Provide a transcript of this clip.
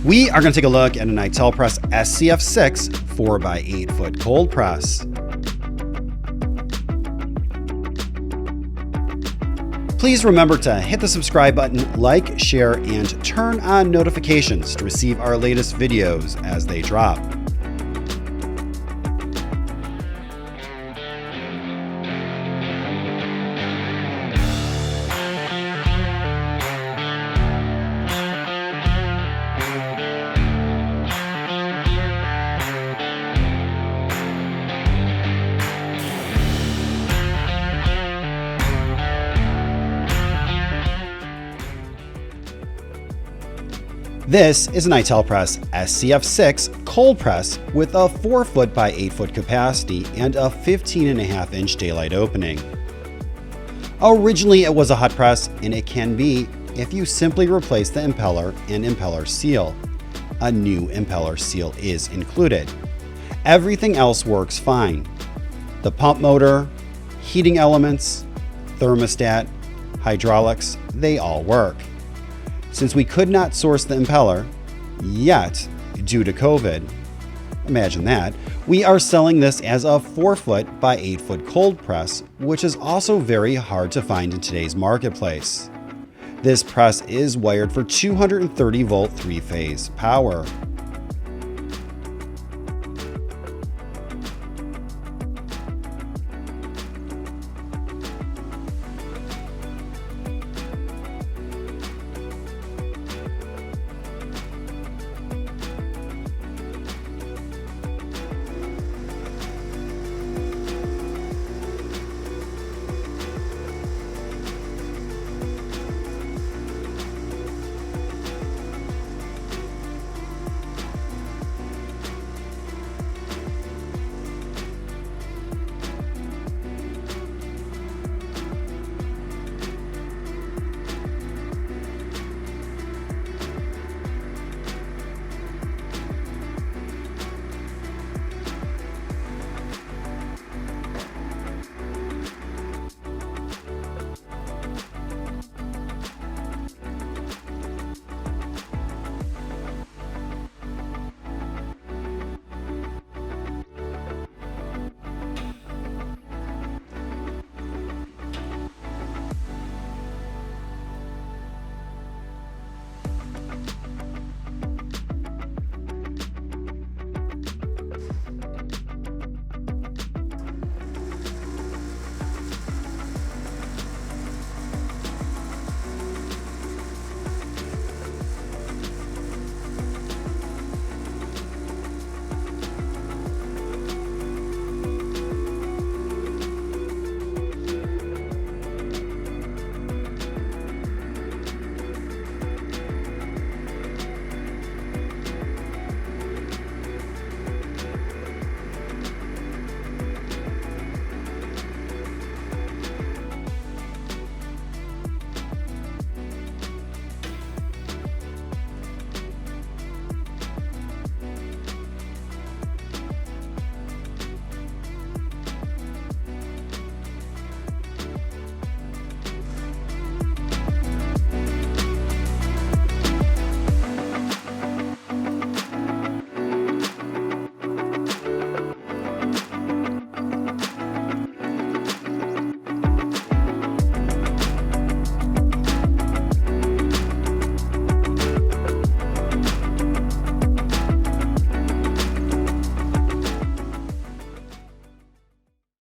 We are going to take a look at an Italpresse SCF 6 4x8 foot cold press. Please remember to hit the subscribe button, like, share, and turn on notifications to receive our latest videos as they drop. This is an Italpresse SCF 6 cold press with a 4 foot by 8 foot capacity and a 15.5 inch daylight opening. Originally it was a hot press, and it can be if you simply replace the impeller and impeller seal. A new impeller seal is included. Everything else works fine. The pump motor, heating elements, thermostat, hydraulics, they all work. Since we could not source the impeller yet due to COVID, imagine that, we are selling this as a 4 foot by 8 foot cold press, which is also very hard to find in today's marketplace. This press is wired for 230 volt 3-phase power.